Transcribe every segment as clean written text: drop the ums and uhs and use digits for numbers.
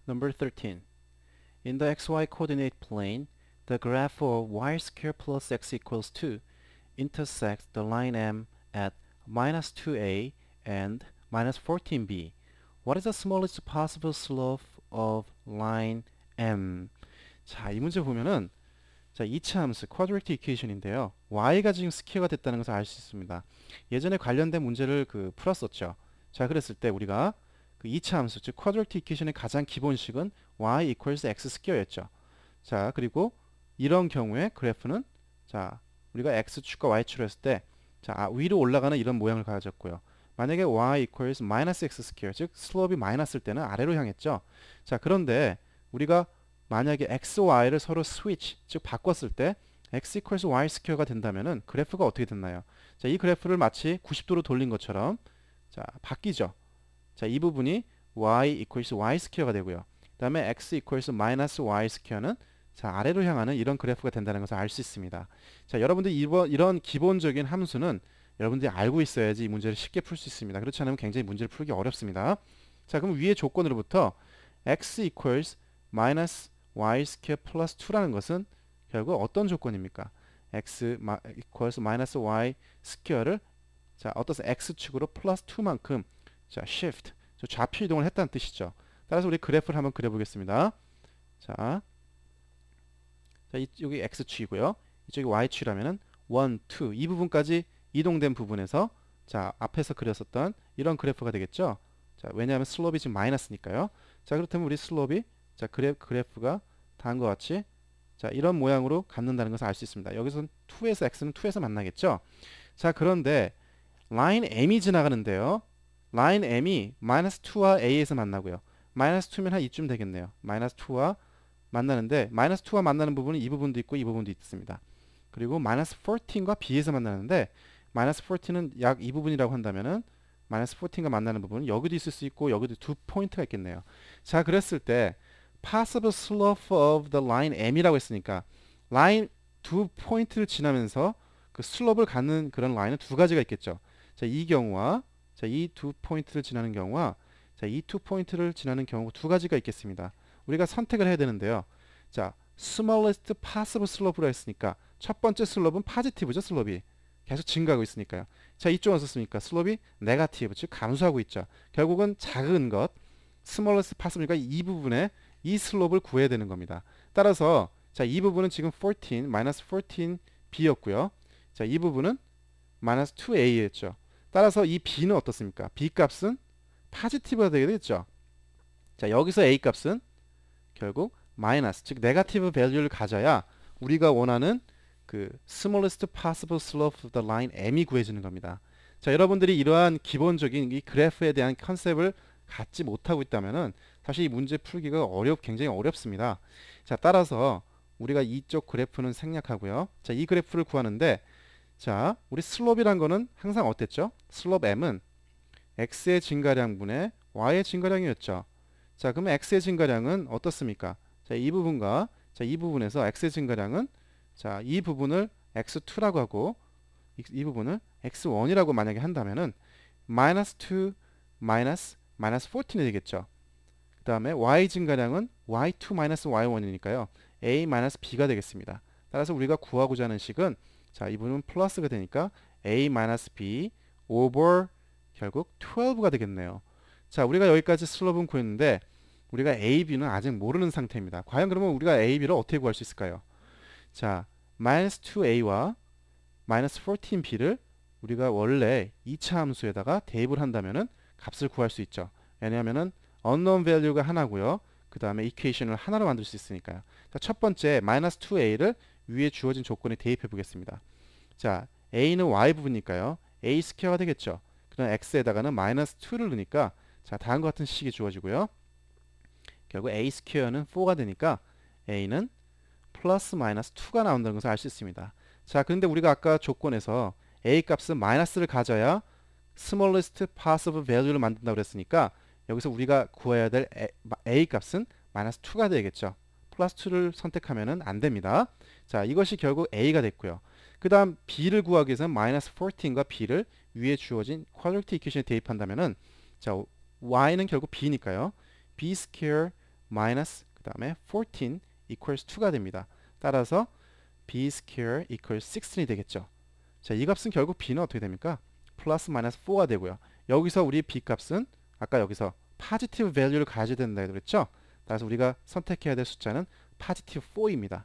Number 13. In the xy coordinate plane, the graph of y square plus x equals 2 intersects the line M at minus 2a and minus 14b. What is the smallest possible slope of line M? 자, 이 문제 보면은 자, 2차 함수 quadratic equation인데요. y가 지금 스퀘어가 됐다는 것을 알 수 있습니다. 예전에 관련된 문제를 풀었었죠. 자, 그랬을 때 우리가 그 2차 함수, 즉 quadratic equation의 가장 기본식은 y equals x 스퀘어였죠. 자, 그리고 이런 경우에 그래프는 자, 우리가 x축과 y축을 했을 때 자, 위로 올라가는 이런 모양을 가졌고요. 만약에 y equals minus x 스퀘어, 즉 슬롭이 마이너스일 때는 아래로 향했죠. 자, 그런데 우리가 만약에 x, y를 서로 스위치, 즉 바꿨을 때 x equals y 스퀘어가 된다면은 그래프가 어떻게 됐나요? 자, 이 그래프를 마치 90도로 돌린 것처럼 자, 바뀌죠. 자, 이 부분이 y equals y 스퀘어가 되고요. 그 다음에 x equals minus y 스퀘어는 자, 아래로 향하는 이런 그래프가 된다는 것을 알 수 있습니다. 자, 여러분들이 이런 기본적인 함수는 여러분들이 알고 있어야지 이 문제를 쉽게 풀 수 있습니다. 그렇지 않으면 굉장히 문제를 풀기 어렵습니다. 자, 그럼 위의 조건으로부터 x equals minus y 스퀘어 플러스 2라는 것은 결국 어떤 조건입니까? x equals minus y 스퀘어를 자, 어떤 x축으로 플러스 2만큼 자, shift, 좌표 이동을 했다는 뜻이죠. 따라서 우리 그래프를 한번 그려보겠습니다. 자, 여기 x축이고요. 이쪽이 y축이라면은 1, 2, 이 부분까지 이동된 부분에서 자, 앞에서 그렸었던 이런 그래프가 되겠죠. 자, 왜냐하면 슬롭이 지금 마이너스니까요. 자, 그렇다면 우리 슬롭이 자, 그래프가 다음과 같이 자, 이런 모양으로 갖는다는 것을 알 수 있습니다. 여기서는 2에서 x는 2에서 만나겠죠. 자, 그런데 라인 m이 지나가는데요. 라인 m이 마이너스 2와 a에서 만나고요. 마이너스 2면 한 이쯤 되겠네요. 마이너스 2와 만나는데 마이너스 2와 만나는 부분은 이 부분도 있고 이 부분도 있습니다. 그리고 마이너스 14과 b에서 만나는데 마이너스 14는 약 이 부분이라고 한다면은 마이너스 14과 만나는 부분은 여기도 있을 수 있고 여기도 두 포인트가 있겠네요. 자, 그랬을 때 possible slope of the line m이라고 했으니까 라인 두 포인트를 지나면서 그 슬롭을 갖는 그런 라인은 두 가지가 있겠죠. 자, 이 경우와 자, 이 두 포인트를 지나는 경우와 자, 이 두 포인트를 지나는 경우 두 가지가 있겠습니다. 우리가 선택을 해야 되는데요. 자, smallest possible slope로 했으니까 첫 번째 슬롭은 포지티브죠. 슬롭이 계속 증가하고 있으니까요. 자, 이쪽은 어떻습니까? 슬롭이 네거티브, 즉 감소하고 있죠. 결국은 작은 것, smallest possible가 이 부분에 이 슬롭을 구해야 되는 겁니다. 따라서 자, 이 부분은 지금 14, 마이너스 14b였고요. 자, 이 부분은 마이너스 2a였죠. 따라서 이 b는 어떻습니까? b 값은 포지티브가 되게 되겠죠. 자, 여기서 a 값은 결국 마이너스, 즉 네거티브 밸류를 가져야 우리가 원하는 그 smallest possible slope of the line m이 구해지는 겁니다. 자, 여러분들이 이러한 기본적인 이 그래프에 대한 컨셉을 갖지 못하고 있다면은 사실 이 문제 풀기가 굉장히 어렵습니다. 자, 따라서 우리가 이쪽 그래프는 생략하고요. 자, 이 그래프를 구하는데 자, 우리 슬롭이란 거는 항상 어땠죠? 슬롭 m은 x의 증가량분의 y의 증가량이었죠. 자, 그러면 x의 증가량은 어떻습니까? 자, 이 부분과 자, 이 부분에서 x의 증가량은 자, 이 부분을 x2라고 하고 이 부분을 x1이라고 만약에 한다면은 마이너스 2 마이너스 14이 되겠죠. 그 다음에 y 증가량은 y2 마이너스 y1이니까요. a 마이너스 b가 되겠습니다. 따라서 우리가 구하고자 하는 식은 자, 이 부분은 플러스가 되니까 a 마이너스 b over 결국 12가 되겠네요. 자, 우리가 여기까지 슬롭은 구했는데 우리가 a, b는 아직 모르는 상태입니다. 과연 그러면 우리가 a, b를 어떻게 구할 수 있을까요? 자, 마이너스 2a와 마이너스 14b를 우리가 원래 2차 함수에다가 대입을 한다면은 값을 구할 수 있죠. 왜냐하면은 unknown value가 하나고요. 그 다음에 이퀘이션을 하나로 만들 수 있으니까요. 자, 첫 번째 마이너스 2a를 위에 주어진 조건에 대입해 보겠습니다. 자, a는 y 부분이니까요. a 스퀘어가 되겠죠. 그다음 x에다가는 마이너스 2를 넣으니까 자, 다음과 같은 식이 주어지고요. 결국 a 스퀘어는 4가 되니까 a는 플러스 마이너스 2가 나온다는 것을 알 수 있습니다. 자, 그런데 우리가 아까 조건에서 a 값은 마이너스를 가져야 smallest possible value를 만든다고 그랬으니까 여기서 우리가 구해야 될 a 값은 마이너스 2가 되겠죠. 플러스 2를 선택하면 안 됩니다. 자, 이것이 결국 a가 됐고요. 그 다음 b를 구하기 위해서는 마이너스 14과 b를 위에 주어진 quadratic equation에 대입한다면은 자, y는 결국 b니까요. b square 마이너스 그 다음에 14 equals 2가 됩니다. 따라서 b square equals 16이 되겠죠. 자, 이 값은 결국 b는 어떻게 됩니까? 플러스 마이너스 4가 되고요. 여기서 우리 b 값은 아까 여기서 positive value를 가져야 된다 그랬죠? 따라서 우리가 선택해야 될 숫자는 positive 4입니다.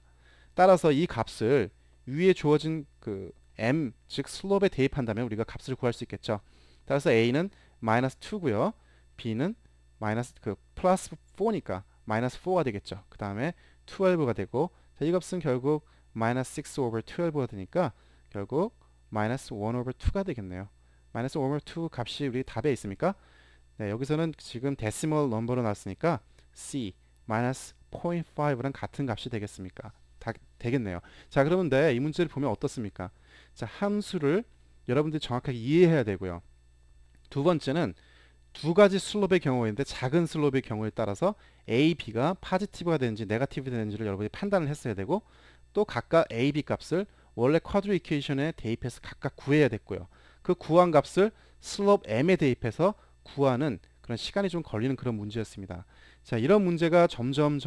따라서 이 값을 위에 주어진 그 m, 즉 슬롭에 대입한다면 우리가 값을 구할 수 있겠죠. 따라서 a는 마이너스 2고요. b는 마이너스 그 플러스 4니까 마이너스 4가 되겠죠. 그 다음에 12가 되고, 자, 이 값은 결국 마이너스 6 over 12가 되니까 결국 마이너스 1 over 2가 되겠네요. 마이너스 1 over 2 값이 우리 답에 있습니까? 네, 여기서는 지금 데시멀 넘버로 나왔으니까 c 마이너스 0.5랑 같은 값이 되겠습니까? 되겠네요. 자, 그러면 이 문제를 보면 어떻습니까? 자, 함수를 여러분들이 정확하게 이해해야 되고요. 두 번째는 두 가지 슬롭의 경우인데 작은 슬롭의 경우에 따라서 A, B가 포지티브가 되는지 네거티브가 되는지를 여러분이 판단을 했어야 되고, 또 각각 A, B 값을 원래 쿼드로 이퀘이션에 대입해서 각각 구해야 됐고요. 그 구한 값을 슬롭 M에 대입해서 구하는 그런 시간이 좀 걸리는 그런 문제였습니다. 자, 이런 문제가 점점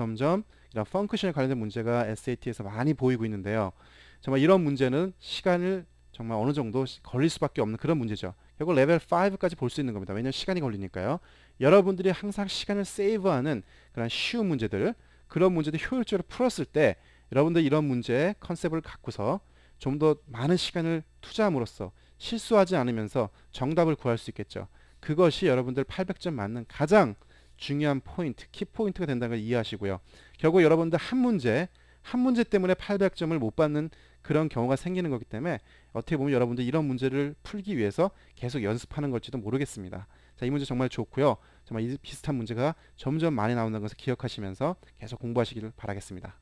이런 펑크션에 관련된 문제가 SAT에서 많이 보이고 있는데요. 정말 이런 문제는 시간을 정말 어느 정도 걸릴 수밖에 없는 그런 문제죠. 결국 레벨 5까지 볼 수 있는 겁니다. 왜냐하면 시간이 걸리니까요. 여러분들이 항상 시간을 세이브하는 그런 쉬운 문제들, 그런 문제들 효율적으로 풀었을 때 여러분들 이런 문제의 컨셉을 갖고서 좀 더 많은 시간을 투자함으로써 실수하지 않으면서 정답을 구할 수 있겠죠. 그것이 여러분들 800점 맞는 가장 중요한 포인트, 키포인트가 된다는 걸 이해하시고요. 결국 여러분들 한 문제 때문에 800점을 못 받는 그런 경우가 생기는 거기 때문에 어떻게 보면 여러분들 이런 문제를 풀기 위해서 계속 연습하는 걸지도 모르겠습니다. 자, 이 문제 정말 좋고요. 정말 이 비슷한 문제가 점점 많이 나온다는 것을 기억하시면서 계속 공부하시기를 바라겠습니다.